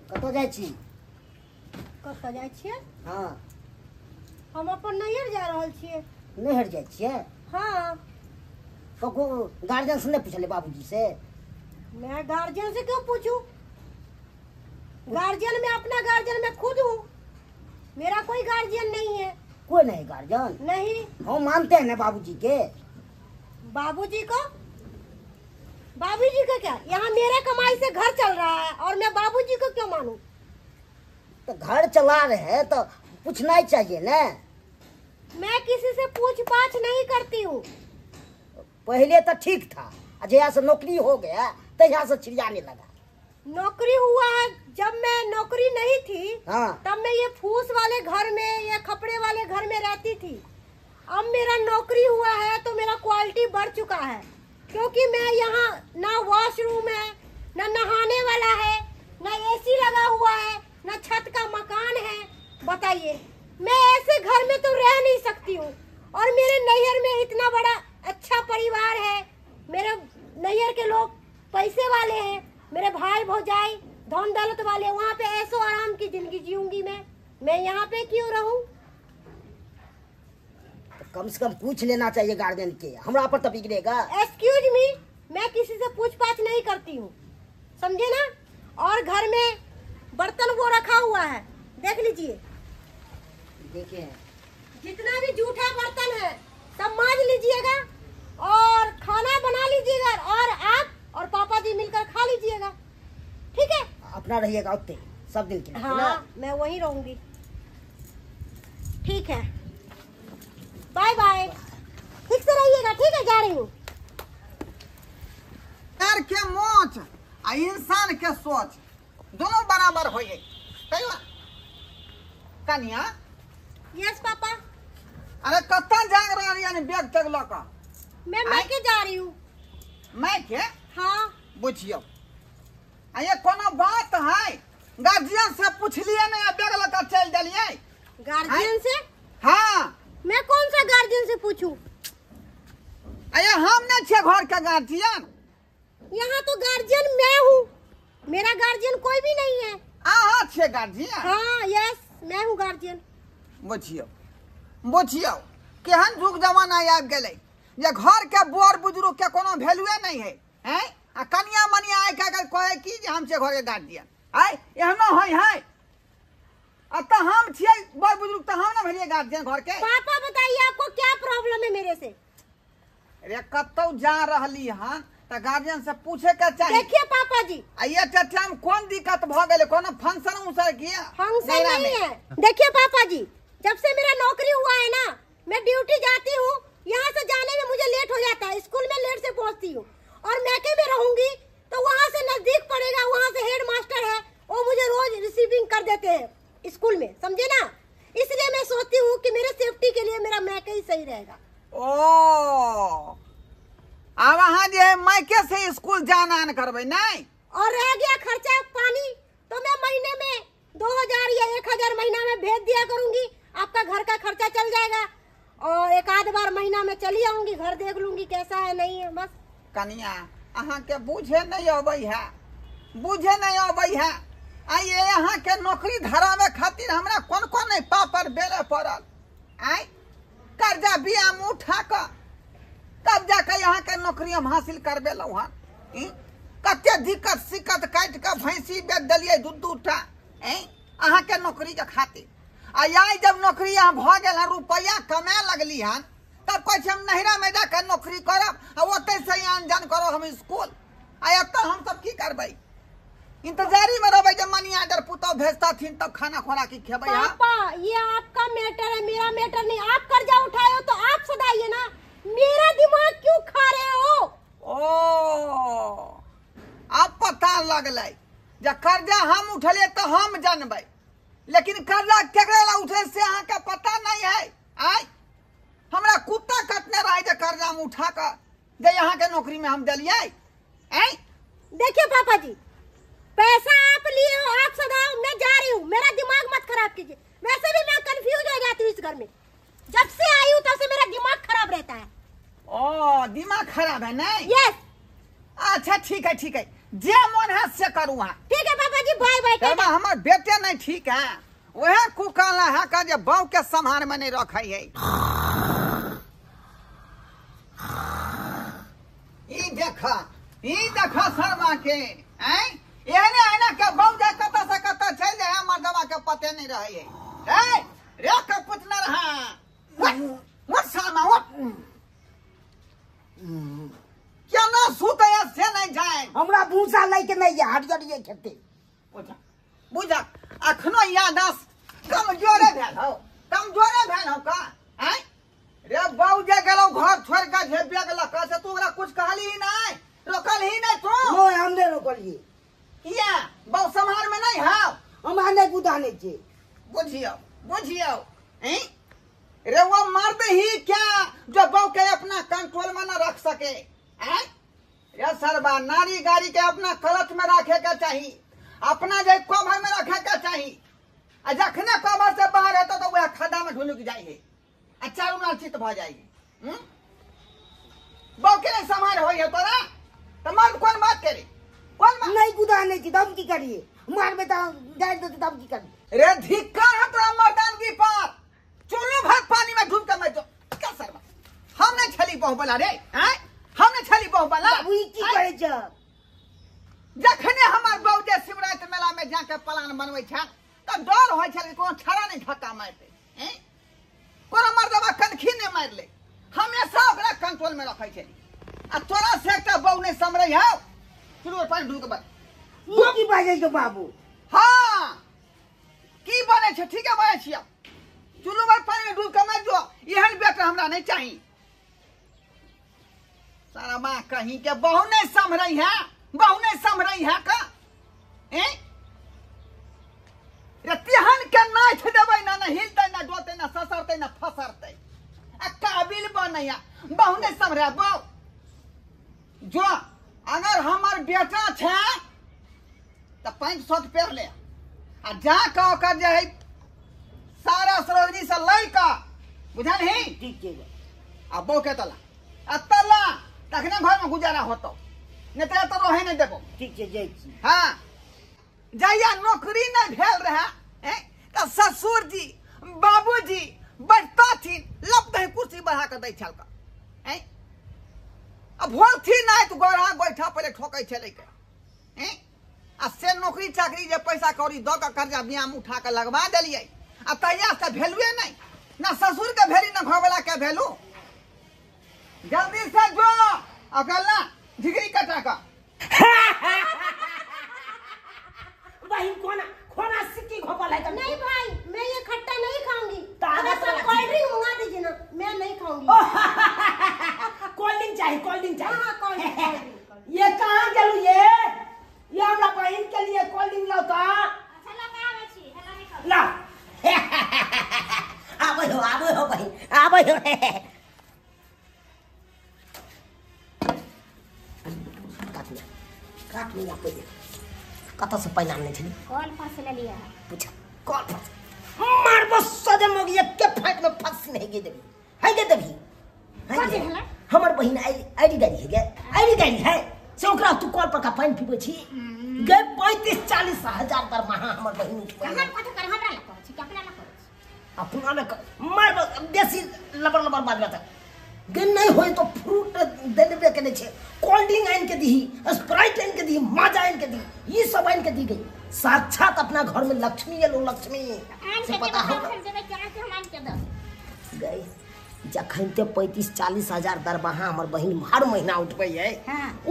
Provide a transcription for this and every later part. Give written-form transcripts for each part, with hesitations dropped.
कतऽ जाइ छी? कतऽ जाइ छियै? हाँ। हम अपन नैहर जा रहल छियै। नैहर जाइ छियै? हाँ। ककरो गार्जियन से नहीं पूछले बाबूजी से? मैं गार्जियन से क्यों पूछूं? गार्जियन में अपना गार्जियन मैं खुद हूँ। मेरा कोई गार्जियन नहीं है। कोई नहीं गार्जियन? नहीं। हम मानते हैं ना बाबूजी के। बाबूजी को? बाबूजी को क्या? यहाँ मेरे कमाई से घर चल रहा है और मैं बाबूजी को क्यों मानूं? तो घर चला रहे हैं तो पूछना ही चाहिए ना। मैं किसी से पूछ पाछ नहीं करती हूँ। पहले तो ठीक था, जहाँ से नौकरी हो गया तो यहाँ से चिड़ियाने लगा। नौकरी हुआ है, जब मैं नौकरी नहीं थी हाँ। तब मैं ये फूस वाले घर में या खपड़े वाले घर में रहती थी। अब मेरा नौकरी हुआ है तो मेरा क्वालिटी बढ़ चुका है, क्योंकि मैं यहाँ ना वॉशरूम है, ना नहाने वाला है, ना एसी लगा हुआ है, ना छत का मकान है। बताइए, मैं ऐसे घर में तो रह नहीं सकती हूँ। और मेरे नैहर में इतना बड़ा अच्छा परिवार है, मेरे नैहर के लोग पैसे वाले हैं, मेरे भाई भौजाई धन दौलत वाले, वहाँ पे ऐसो आराम की जिंदगी जीऊंगी मैं यहाँ पे क्यों रहूं? कम से कम पूछ लेना चाहिए गार्जियन के, हमरा पर तो बिगड़ेगा। एक्सक्यूज मी, मैं किसी से पूछ पाछ नहीं करती हूँ, समझे ना? और घर में बर्तन वो रखा हुआ है, देख लीजिए। देखिए, जितना भी जूठा बर्तन है सब मांज लीजिएगा और खाना बना लीजिएगा, और आप और पापा जी मिलकर खा लीजिएगा, ठीक है? अपना रहिएगा उतने सब दिन के लिए। हाँ, मैं वहीं रहूंगी। ठीक है, बाय बाय। ठीक से रहिएगा, ठीक है? जा रही हूँ। यार के मोच आ इंसान के सोच दोनों बराबर हो गई। कन्या, यस पापा। अरे कत्ता जाग रहा है यानी बैग तक लगा? मैं मायके जा रही हूँ। मैं के? हाँ। बुझियो, ये कोनो बात है? गार्जियन से पूछ लिए नहीं, बैग लगा चल दिलिए। गार्जियन से? हाँ। मैं कौन सा गार्जियन से पूछूं? अरे हम नहीं छे घर के गार्जियन। यहाँ तो गार्जियन मैं हूँ, मेरा गार्जियन कोई भी नहीं है। आहा छे गार्जियन? हाँ, यस, मैं हूँ गार्जियन। बुझियो बुझियो केहन जुग जमाना आबि गेलै जे घर के बड़ बुजुर्ग के कोनो वैल्यूए नहीं है, हैं? आ कनिया मनिया आइ के कहे कि जे हम छे घर के गार्जियन, आइ एहनो होय है? अब तो हम छिए बड़ बुजुर्ग, तो हम ना भेलिए गार्जियन घर के। पापा बताइए, आपको क्या प्रॉब्लम है मेरे से? अरे कतौ जा रहली हन तो गार्जियन से पूछे के चाहिए। देखिए पापा जी, ये टाइम कौन दिक्कत भ गेलै? कोनो फंक्शन उंक्शन किया? फंक्शन नहीं है। देखिए पापा जी, जब से मेरा नौकरी हुआ है ना, मैं ड्यूटी जाती हूँ, यहाँ से जाने में मुझे लेट हो जाता है, स्कूल में लेट से पहुँचती हूँ। और मैके में रहूंगी तो वहाँ से नजदीक पड़ेगा, वहाँ से हेड मास्टर है, वो मुझे रोज रिसीविंग कर देते हैं स्कूल में, समझे ना? इसलिए मैं सोचती हूँ कि मेरे सेफ्टी के लिए मेरा मैके ही सही रहेगा। ओ, अब अहाँ जे मायके से स्कूल जान आन करबै नहीं? और रह गया खर्चा पानी, तो मैं महीने में 2000 या 1000 महीना में भेज दिया करूंगी, आपका घर का खर्चा चल जाएगा। और एक आध बार महीना में चली आऊंगी, घर देख लूंगी कैसा है नहीं है, बस। कनिया, अहाँ के बुझे नहीं अबै है, बुझे नहीं अबै है। आई यहाँ के नौकरी धरावे खातिर हमरा कौन कौन नहीं पापड़ बेले पड़ल। आई कर्जा बियाम उठा कर तब जाके यहाँ के नौकरी हम हासिल करबेलौ हन। कते दिक्कत सिक्कत काट के भैंसी बेच दिलिए दूटा अहाँ के नौकरी के खातिर। आई जब नौकरी यहाँ भ गेल हन, रुपया कमाए लगली हन, तब कहै हम नहिरा में जाकर नौकरी करब, ओते से आन जान करो हम स्कूल। आ तो हम सब की करबै? इंतजारी में रहबै जब मनी आर्डर पुतौ भेजता थीन तब खाना खोना की खेबै। पापा, ये आपका मैटर है, मेरा मैटर नहीं। आप कर्जा उठाए हो तो आप सदाइए ना, मेरा दिमाग क्यों खा रहे हो? ओ, अब पता लगलै जे कर्जा हम उठले तो हम जानबै, लेकिन कर्जा केकरा ला उठले से अहाँ के पता नहीं है। आई हमरा कुत्ता कटने रहे जे कर्जा में उठा कर जे यहाँ के नौकरी में हम दिलिए। देखिए पापा जी, पैसा आप लिए हो, आप सदाओ, मैं जा रही हूँ, मेरा दिमाग मत खराब कीजिए। वैसे भी मैं कंफ्यूज हो जाती हूँ इस घर में, जब से आई हूँ तब से मेरा दिमाग खराब रहता है। ओ, दिमाग खराब है नहीं? यस। अच्छा ठीक है, जे मन है से करूँ। ठीक है पापा पापा जी बाय बाय तब हमार बेटे नहीं ठीक है वह कुकाला है का जे बहू के संभार में नहीं रखा है ई देखा शर्मा के एहने आना के बहू जा कता से कता चल जाए मर्दवा के पते नहीं रहे है रे के कुछ न रहा वो शर्मा वो क्या ना सूत से नहीं जाए हमरा भूसा लेके नहीं है हरियर खेते बुझा अखनो याद कमजोरे भेल हो का हैं रे बाऊ जे गेलो घर छोड़ के झेपिया गेला का से तू ओकरा कुछ कहली ही नहीं रोकल ही नहीं तू नो हमने रोकलिए किया बाऊ संभार में नहीं हां हम आने गुदाने छे बुझियो हैं रे वो मर्द ही क्या जो बाऊ के अपना कंट्रोल में न रख सके हैं रे सरबा नारी गाड़ी के अपना कलच में रखे के चाहिए अपना जे कवर में रखे के चाहिए आ जखने कवर से बाहर हेतो तो वह खड्डा में ढुलुक जाइए आ चारू नाल चित भ जाइए बाऊ के समार होई है तोरा त मर्द कौन बात करे कौन बात नहीं गुदाने छे दम की करिए मार में जाए तो दम की करिए रे धिक्कार है तोरा मर्दानगी पर चुल्लू भर पानी में डूब के मर जा क्या सरबा हमने छली बहु बोला रे हैं हमने छली बहु बोला बाबू ई की करे छ जखने हमार बाऊ जे शिवरात्रि मेला में जाके प्लान बनवे छ त डर होय छ कोनो छड़ा नहीं धक्का मारते हैं कोनो मर्दवा कनखी नहीं मार ले हमेशा ओकरा कंट्रोल में रखै छै आ तोरा से एकटा बाऊ नहीं समरै है चुल्लू पर ढूक बा ई की बाजे छ बाबू हां की बने छ ठीक है बने छिया चुल्लू पर पानी में डूब के मर जो एहन बेटा हमरा नहीं चाहिए सारा माँ कहीं के बहू नहीं संभरई है का हैं रे तिहन के नाथ देबै ना हिलते ना डोते ना ससरते ना फसरते आ काबिल बनैया बहू नहीं संभरे बहू जो अगर हमार बेटा छे तो 500 पेड़ ले आ जा का ओकर जे है सारा सरोजनी से लई का बुझल ही ठीक है आ बहू के तला तखने घर में गुजारा होतो नहीं तो रहे नहीं देबो ठीक है जय छी हाँ जहिया नौकरी नहीं भेल रहे तो ससुर जी बाबूजी बैठता थी लब दही कुर्सी बढ़ा कर दै छल का अब भोल थी नहीं तो गोरा बैठा पहले ठोकै छले के आ से नौकरी चाकरी जे पैसा कौड़ी द के कर्जा ब्याम उठा के लगवा देलिए आ तहिया से भेलुए नहीं ना ससुर के भेली ना घरवाला के भेलू जल्दी से जो अकल्ला झिगरी कटा का भाई खोना सिक्की घोपा लाइक नहीं भाई मैं ये खट्टा नहीं खाऊंगी ताजा अगर सब कोल्ड ड्रिंक मंगा दीजिए ना मैं नहीं खाऊंगी कोल्ड ड्रिंक चाहिए हाँ कोल्ड ड्रिंक ये कहाँ गेलू ये हमरा बहन के लिए कोल्ड ड्रिंक लाओ तो अच्छा लगा आवे छी हेला नहीं खाऊंगी ला आबे हो बहन आबे हो काट लिया पहले कत से पैना नहीं छली कॉल पर से ले लिया है पूछा कॉल पर मार बस सदे मग ये के फाइट में फंस नहीं गे देबी है गे देबी कथि हला हमर बहिन आईडी गाड़ी है गे आईडी गाड़ी है से ओकरा तू कॉल पर का पानी पीबे छी गे 35-40 हजार दरमाहा हमर बहिन उठबे हम कथि कर हमरा ला कहै छी कि अपना ला कहै छी अपना में मार देसी लबर बात बता गे नहीं होई तो फ्रूट दे देबे के नहीं छे कोल्ड ड्रिंक आइन के दी स्प्राइट आइन के दी माजा आइन के दी ये सब आइन के दी गई साक्षात अपना घर में लक्ष्मी है लो लक्ष्मी से पता हो गई जखन ते 35-40 हजार दरमाहा हमर बहिन हर महीना उठबै है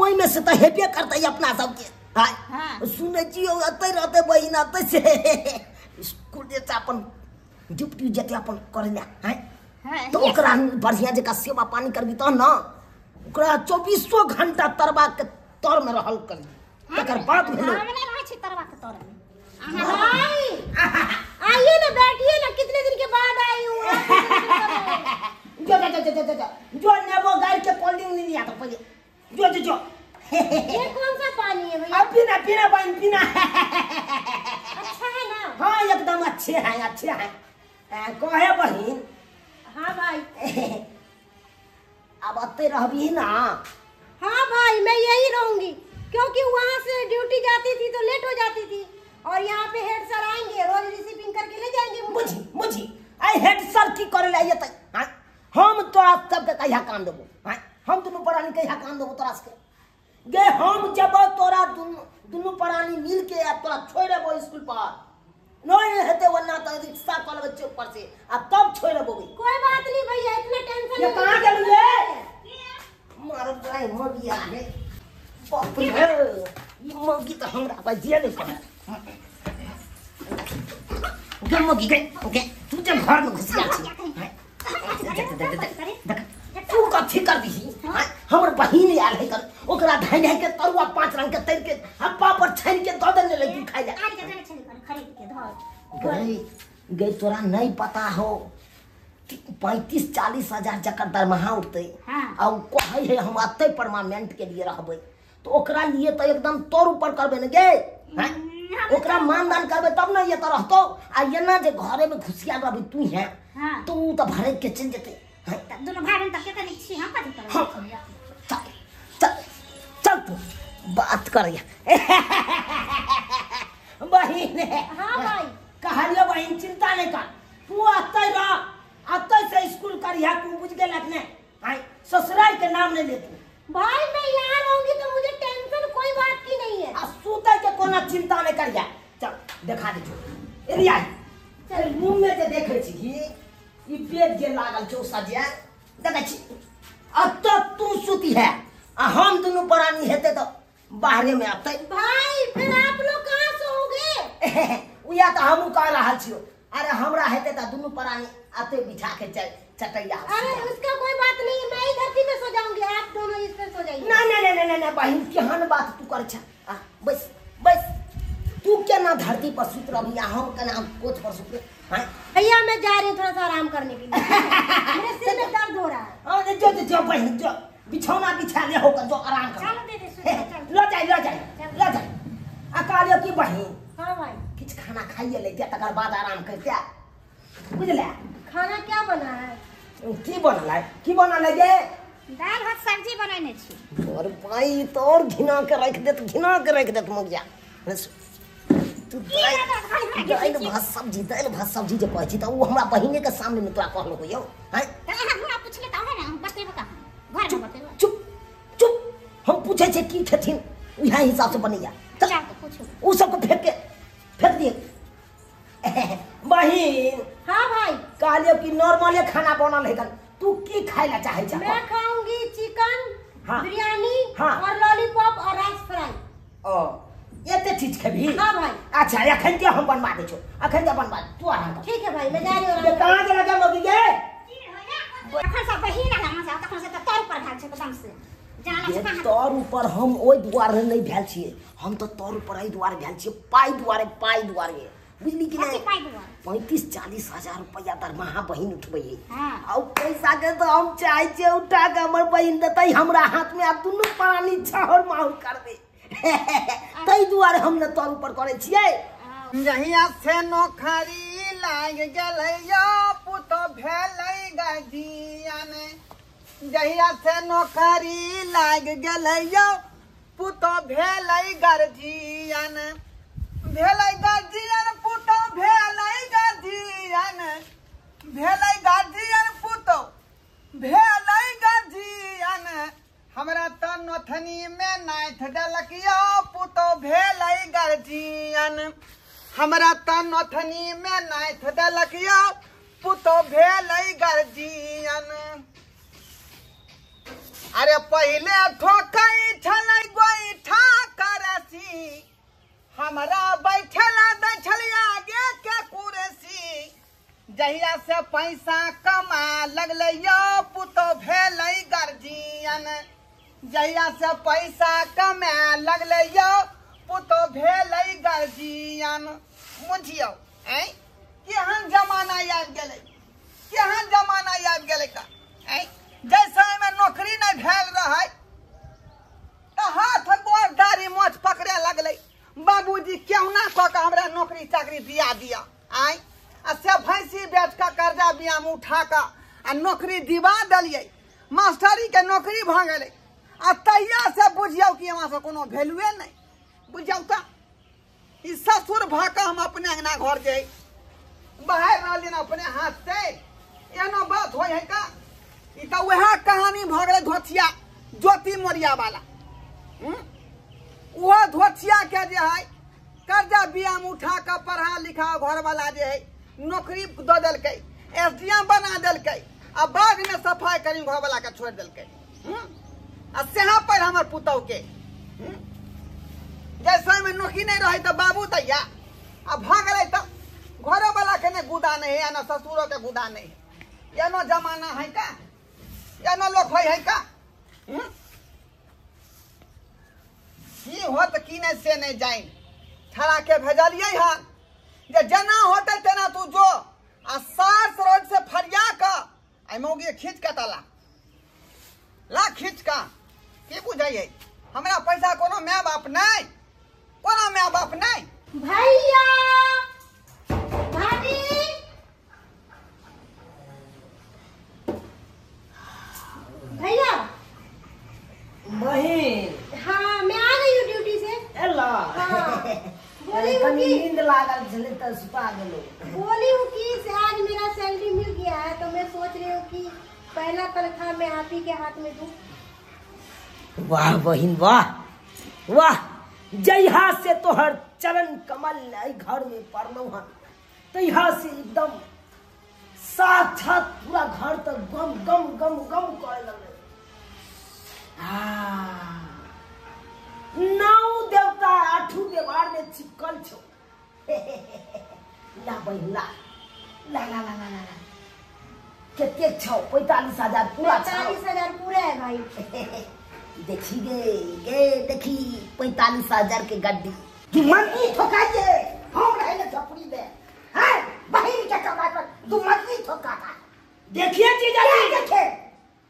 ओइ में से त हेबे करतै अपना सब के हां सुनै छी अतै रहतै बहिन अतै से स्कूल जे अपन ड्यूटी जते अपन करला हैं तो ओकरा बढ़िया जका सेवा पानी करबी त न ओकरा 24 घंटा तरबा के तर में रहल करी तकर बाद भेलो हमने रह छी तरबा के तर में भाई आइए ना बैठिए ना कितने दिन के बाद आई हूं जो नेबो गाय के कोल्ड ड्रिंक नहीं लिया तो पहले जो ये कौन सा पानी है भैया अब पीना पानी पीना अच्छा है ना हाँ एकदम अच्छे हैं कहे बहिन हाँ भाई अब अते रहबी ना हाँ भाई मैं यही रहूंगी क्योंकि वहाँ से ड्यूटी ड्यूटी जाती थी तो लेट हो जाती थी, और यहाँ पे हेड सर आएंगे, रोज रिसीविंग करके ले जाएंगे मुझी आई हेड सर की करे ला ये त हम तोरा सब के कहिया काम देबो। हम दुनु परानी कहिया काम देबो तोरा से गे। हम जब तोरा दुनु परानी मिल के आ तोरा छोड़ देबो स्कूल पर नहीं हेते वरना तो रिक्शा कॉल बच्चे ऊपर से आ तब छोड़ देबो। कोई बात नहीं भैया, इतना टेंशन ये कहां गेल ये मारो भाई मगी आ गए। बाप रे ये मगी तो हमरा भाई दिया नहीं पड़ा गे मगी गए। ओके तू जब घर में घुसिया छी तू कथी कर दी हमर बहिन आल है कर ओकरा धाइ धाइ के तरुआ 5 रंग के तैर के हप्पा पर छान के दो देने लगी खाइ जा गई। तोरा नहीं पता हो 35-40 हजार जकर दरमाहा उठते आ कहे है हम अते परमानेंट के लिए रहबे तो ओकरा लिए तो एकदम तोर ऊपर करबे न गे। ओकरा मानदान करबे तब ना ये तो रहतो आ ये ना जे घरे में घुसिया रहबे तू है तू तो भरे के चल जते दोनों भाई बहन तक के नहीं छी हम कथि करब। चल तू बात कर बहिन। हाँ भाई कहलियो बहिन चिंता नहीं कर तू अते रह अते से स्कूल करिया तू बुझ गेल अपने आई ससुराल के नाम नहीं ले तू भाई मैं यहाँ रहूंगी तो मुझे टेंशन कोई बात की नहीं है। आ सूते के कोनो चिंता नहीं करिया। चल देखा दे एरिया चल रूम में जे देखे छी ई पेट जे लागल छौ सजिया देखे छी अब तो तू सूती है आ हम दोनों परानी हेते तो बाहरे में आते। भाई फिर आप लोग कहाँ सोओगे? उया तो हमू कह रहा छियो अरे हमरा हेते तो दोनों परानी आते बिछा के चटैया। अरे उसका कोई बात नहीं, मैं ही धरती में सो जाऊंगी, आप दोनों इस पे सो जाइए। ना बहन केहन बात तू कर छा बस तू क्या ना धरती पर सुत रही हम के नाम कोच पर सुत भैया मैं जा रही हूँ थोड़ा सा आराम करने के लिए मेरे सिर में दर्द हो रहा है। हां जो बहन जो बिछौना बिछा ले होकर जो आराम कर चलो दे दे लो जाए अकालियो की बहन। हाँ भाई किछ खाना खाइए ले तकर बाद आराम करते बुझले। खाना क्या बना है? की बनल है गे? दाल भात सब्जी बनैने छी। और भाई तोर घिना के रख देत मुगिया तू दाल भात सब्जी जे कहै छी त उ हमरा बहिने के सामने में तोरा कहलो हो हैं हमरा पूछले त है ना हम बतेबो का घर में बतेबो। चुप हम पूछे छे की खेथिन उहा हिसाब से बनैया चल पूछो उ सब को फेंक दिए बहिन। हाँ भाई कहलियो कि नॉर्मल खाना बनल है तू की खाए ला चाहे छ? मैं खाऊंगी चिकन बिरयानी और लॉलीपॉप और राइस फ्राई। एते चीज खेबी? हाँ भाई। अच्छा एखन के हम बनवा दे छो अखन के बनवा तू आराम कर। ठीक है भाई मैं जा रही हूं। ये कहां के लगा मगी गे? अखन सब बहिन आ हम से तखन से त तोर पर भाग छै एकदम से जाना से कहां तोर ऊपर हम ओइ दुआरे नहीं भेल छिए हम तो तोर ऊपर आई दुआरे भेल छिए पाई दुआरे बुझली कि नहीं? 35-40 हजार रुपया दरमाहा बहिन उठबै है पैसा के तो हम चाहे छे उठा के हमर बहिन देतै हमरा हाथ में आ दुनु पानी छहर माहुर करबे तै दुआरे हम न तोर ऊपर करे छिए। जहिया से नौकरी लाग गेलै यो पुतो भेलै गाजियन। जहिया से नौकरी लाग गेलै यो पुतो भेलै गार्जियन। भेलै गार्जियन पुतो भेलै गार्जियन। भेलै गार्जियन पुतो भेलै गार्जियन। हमरा त नथनी में नाथ डलकियो पुतो भेलै गार्जियन। हमरा त नथनी में नाथ डलकियो पुतो भेलै गार्जियन। अरे पहले ठोकै छलै गोइठा करसी हमरा बैठला दै छलै आगे के कुर्सी। जहिया से पैसा कमा लगलै यो पुतो भेलै गार्जियन। जहिया से पैसा कमा लगलै यो पुतो भेलै गार्जियन। बुझियौ केहन जमाना आबि गेलै का जैसे में नौकरी नहीं भेल रहे तो हाथ गोर दाढ़ी मोछ पकड़े लगलै बाबूजी केहुना कऽ के हमरा नौकरी चाकरी दिया दिया से भैंसी बेच के कर्जा बियाम उठा के आ नौकरी दिवा दिलियै मास्टरी के नौकरी भ गेलै आ तहिया से बुझियौ कि हमरा से कोनो वैल्यूए नहीं बुझाऊ तो ई ससुर भाका हम अपने अंगना घर जे बाहर रहलिन अपने हाथ से एनो बात होय है का ई तो वह कहानी भ गेलै धोथिया ज्योति मोरिया वाला वो धोथिया के जे है कर्जा बियाम उठा के पढ़ा लिखा घर वाला जे है नौकरी द देलकै एसडीएम बना देलकै आ बाद में सफाई करी घर वाला के छोड़ देलकै आ सेहा पर हमर पुतौ के जैसे में नौकरी नहीं रहे तो बाबू दैया अब भाग गए तो घरों वाला के ने गुदा नहीं है ना ससुरों के गुदा नहीं है ये नो जमाना है का ये नो लोग है का की होत की नहीं से नहीं जाए ठहरा के भेजलिए हन जे जना होते तेना तू जो आ सास रोड से फरिया का आई मौगी खींच के तला ला खींच का की बुझाइए हमरा पैसा कोनो माय बाप नहीं कोनो माय बाप नहीं भैया भाभी भैया बहन हाँ मैं आ गई हूँ ड्यूटी से एला बोली हूँ कनी कि नींद लागल छले त सुता गेलो बोली हूँ कि आज मेरा सैलरी मिल गया है तो मैं सोच रही हूँ कि पहला तनख्वाह मैं आप ही के हाथ में दूँ। वाह बहन वाह वाह जहिया से तोहर चरण कमल घर में पड़लो हन तहिया से एकदम साक्षात पूरा घर तक गम गम गम गम करे लगले। नौ देवता आठू देवार में चिपकल छो ला बहन ला ला ला ला ला ला कितने छो 45,000 पूरा 45,000 पूरा है भाई। देखी गे देखी 45,000 के गड्डी तू मंदी ठोकाइए हम रहे झपड़ी में है बहिन के कमाई पर तू मंदी ठोकाता देखिए जीजा जी देखे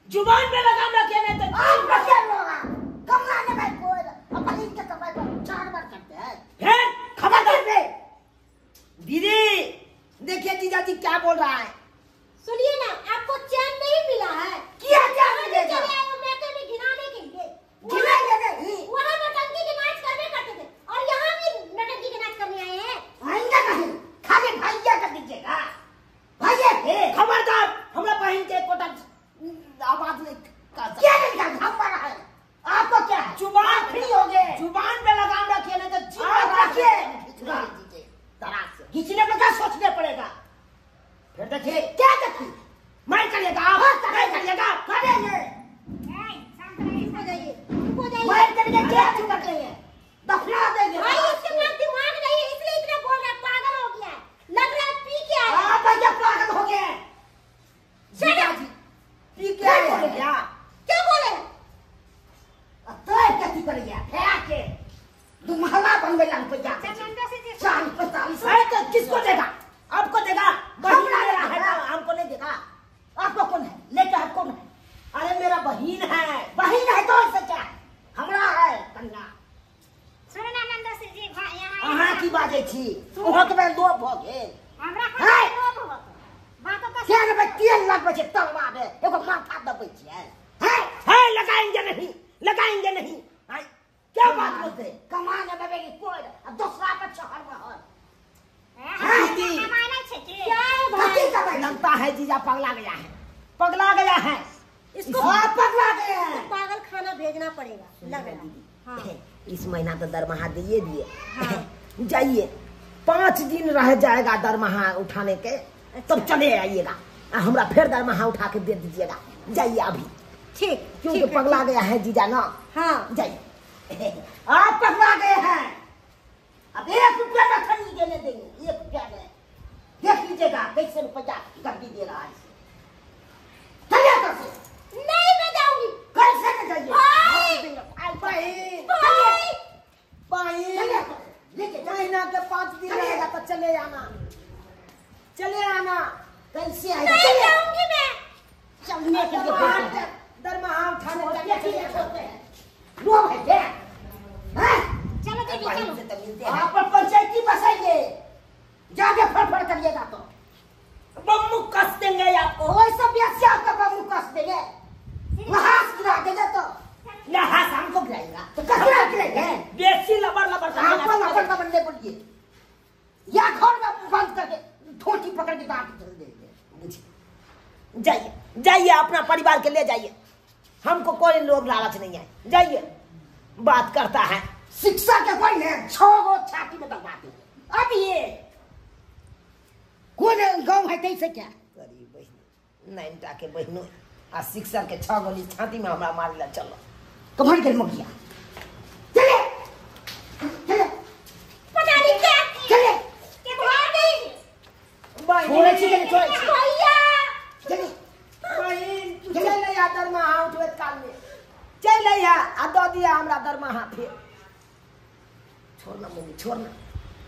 जुबान पे लगाम रखे नहीं तो आप रखे लोगा कमला ने भाई कोई बहिन के कमाई पर चार बार करते हैं फिर खबरदार दे दीदी देखिए जीजा जी क्या बोल रहा है सुनिए ना आपको चैन नहीं मिला है क्या क्या मिलेगा वहाँ नौटंकी के नाच करने करते थे और यहाँ भी नौटंकी के नाच करने आए हैं। आएंगे नहीं खाली भैया कर दीजिएगा भैया के खबरदार हमरा बहन के कोटा आवाज नहीं कर क्या नहीं कर हम बड़ा है आपको क्या जुबान फ्री हो गए जुबान पे लगाम रखिए नहीं तो जीभ रखिए तरास से खींचने में क्या सोचने पड़ेगा फिर देखिए क्या देखिए मैं करिएगा आप नहीं करिएगा करेंगे मार करके क्या चुप कर रही है दफना देंगे भाई इसके पास दिमाग नहीं है इसलिए इतना बोल रहा है पागल हो गया है लग रहा है पी के आया आप क्या पागल हो गए जीजा जी पी के आए हैं क्या क्या बोले तो क्या कर गया है के दुमहला बन गया रुपया चार 45 है तो किसको देगा आपको देगा बहिन आया है ना हमको नहीं देगा आपको कौन है लेके है कौन है अरे मेरा बहिन है तो इससे क्या हमरा है कन्या सुन ना नंद से जी यहाँ अहाँ की बाजे छी ओहत में लोभ हो गेल हमरा है बात तो क्या रे बच्चे 3 लाख बचे तलवा दे एगो माथा दबे छी है लगाएंगे नहीं है क्या बात बोलते कमाने देवे की कोई दूसरा पे शहर में हो कमाना छे की क्या भाई लगता है जीजा पगला गया है इसको पगला गया है पागल खाना भेजना पड़ेगा लग रहा है। हाँ। इस महीना तो दरमाहा दिए जाइए 5 दिन रह जाएगा दरमाहा उठाने के तब चले आइएगा हमरा फिर दरमाहा उठा के दे दीजिएगा जाइए अभी ठीक क्योंकि पगला गया है जीजा ना हाँ जाइए आप पगला गए हैं अब 1 रुपया का खरीद देने देंगे 1 रुपया में देख लीजिएगा कैसे रुपया गड्डी दे रहा है चलिए कैसे नहीं मैं जाऊंगी कैसे न जाइए महीना के 5 दिन रहेगा तो चले आना कैसे आएगा नहीं जाऊंगी मैं चलने के लिए दरमाहा उठाने लोग है क्या चलो दीदी चलो आप पर पंचायती बसाइए जाके फड़फड़ करिएगा तो बम्मू कस देंगे आपको वैसे भी आपका बम्मू कस देंगे वहां गिरा देंगे तो लहास हमको गिराएगा तो कहाँ गिराएंगे? बेसी लबर लबर आपको लपड़ का बनने पड़िए या घर में बंद करके ठोटी पकड़ के दांत धर देंगे। जाइए जाइए अपना परिवार के ले जाइए, हमको कोई लोग लालच नहीं है, जाइए। बात करता है शिक्षा के कोई ने 6 गो छाती में दबाते अब ये कौन गाँव है कैसे क्या गरीब बहन नैनटा के बहनों आ शिक्षा के 6 गोली छाती में हमरा मार ला। चलो कमाई कर मुखिया चले चले पता नहीं क्या चले के भाभी छोड़े चले छोड़े भैया चले बहन तू चले या दरमाहा उठवे काल में चले या आ दो दिया हमरा दरमाहा फिर छोड़ना मुझे छोड़ना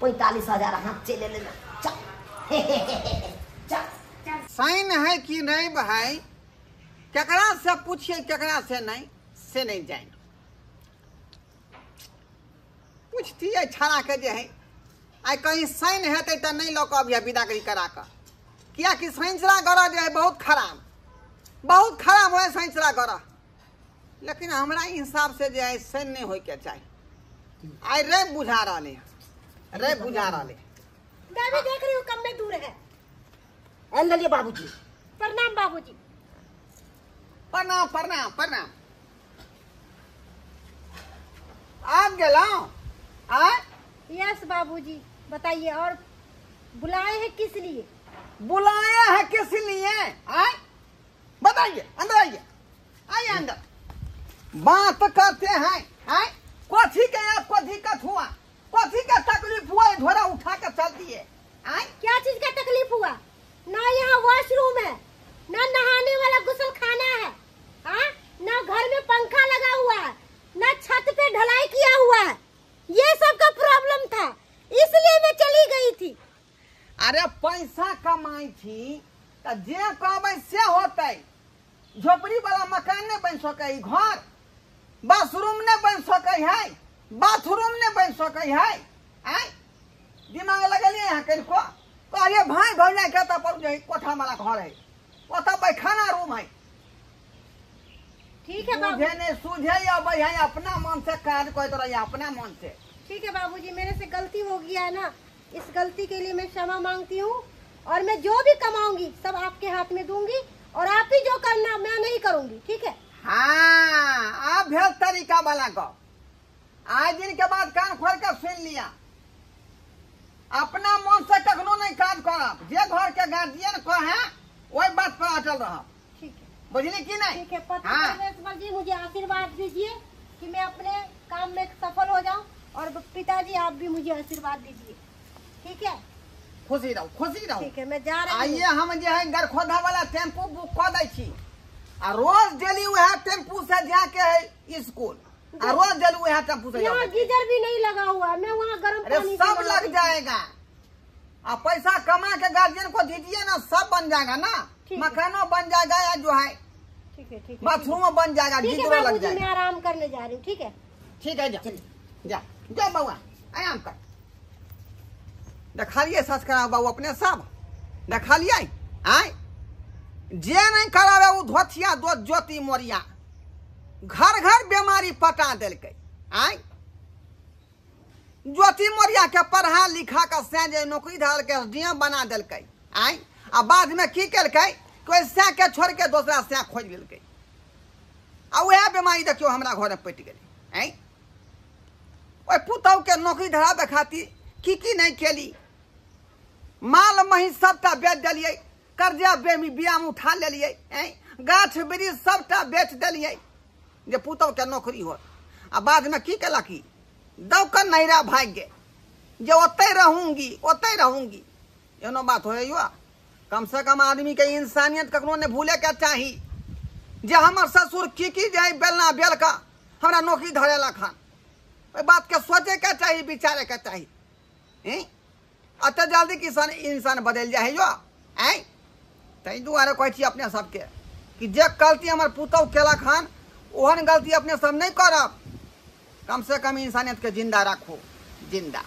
45,000 हाथ चले लेना चल चल। साइन है कि नहीं भाई केकरा से पूछिए केकरा से नहीं जाए पूछती है छाड़ा के जे है आई कहीं साइन है तो नहीं लोग अभी विदागरी करा कर किया कि सैंसरा गरा जो है बहुत खराब है सैंसरा गरा लेकिन हमारा हिसाब से जो है साइन नहीं हो के चाहिए आई रे बुझा रहा मैं भी देख रही हूँ कम में दूर है ललिए बाबूजी प्रणाम बाबूजी प्रणाम आप गलाओ यस बाबूजी बताइए और बुलाए हैं किस लिए बुलाया है किस लिए बताइए अंदर आइए अंदर बात करते हैं कथी के आपको दिक्कत हुआ कथी का तकलीफ हुआ झोरा उठा कर चलती है क्या चीज का तकलीफ हुआ ना यहाँ वॉशरूम है ना नहाने वाला गुसल खाना है ना घर में पंखा लगा हुआ है ना छत पे ढलाई किया हुआ है ये सब का प्रॉब्लम था इसलिए मैं चली गई थी। अरे पैसा कमाई थी तो जे कहबै से होते झोपड़ी वाला मकान नहीं बन सके घर बाथरूम नहीं बन सके है बाथरूम नहीं बन सके है दिमाग लगलिए यहाँ कहो कहलिए भाई भौजाई कहता पर जो कोठा वाला घर है ओता पैखाना रूम है ठीक है बाबू मुझे नहीं सूझे या भाई अपना मन से काज कोई तरह अपना मन से ठीक है बाबूजी मेरे से गलती हो गया है ना इस गलती के लिए मैं क्षमा मांगती हूँ और मैं जो भी कमाऊंगी सब आपके हाथ में दूंगी और आप ही जो करना मैं नहीं करूंगी ठीक है। हाँ आप भेल तरीका वाला को आज दिन के बाद कान खोल कर सुन लिया अपना मन से कखनो नहीं काज करब जे घर के गार्जियन को है वही बात पर अटल रह ठीक है बुझली की नहीं ठीक है पत्रकार जी मुझे आशीर्वाद दीजिए कि मैं अपने काम में सफल हो जाऊं और पिताजी आप भी मुझे आशीर्वाद दीजिए ठीक है। खुशी रहो ठीक है मैं जा रही हूं। आइए हम जो है गरखोदा वाला टेम्पू बुक कर दै छी आ रोज डेली वह टेम्पू से जाके है स्कूल आ रोज डेली वह टेम्पू से यहाँ गीजर भी नहीं लगा हुआ मैं वहाँ गर्म पानी सब लग जाएगा आ पैसा कमा के गार्जियन को दीजिए ना सब बन जाएगा ना मकानों बन जाएगा या जो है ठीक है बाथरूम बन जाएगा गीजर लग जाएगा। मैं आराम करने जा रही हूँ ठीक है जा बउआ आराम कर देखा लिए संस्कार बाबू अपने सब देखा लिया आय जे नहीं करावे वो धोतिया दो ज्योति मोरिया घर घर बीमारी पटा दिलकै आय ज्योति मोरिया के पढ़ा लिखा के से नौकरी धरल के एसडीएम बना दिलकै आय आ बाद में की केलकै कोई से के छोड़ के दूसरा से खोज लेलकै आ वह बीमारी देखियो हमरा घर में पटि गेलै आय ओए पुतौ के नौकरी धराबे खातिर की नहीं केली माल मही सबटा बेच दिलिए कर्जा बियाम उठा लेलिए गाछ वृक्ष सबटा बेच दिलिए जे पुतौ के नौकरी हो आ बाद में की केलकी दौकर नैरा भाग गे जे ओते रहूंगी एनो बात हो कम से कम आदमी के इंसानियत कखनो नहीं भूले के चाही जे हमर ससुर की जे बेलना बेल का हमरा नौकरी धरेला खान ओई बात के सोचे के चाहिए विचारे के चाहिए अत जल्दी किसान इंसान बदल जाए जो तै दुआरे कहै छी अपने सबके कि जे गलती हमर पुतौ केला खान ओहन गलती अपने सब नहीं करब कम से कम इंसानियत के जिंदा रखो जिंदा।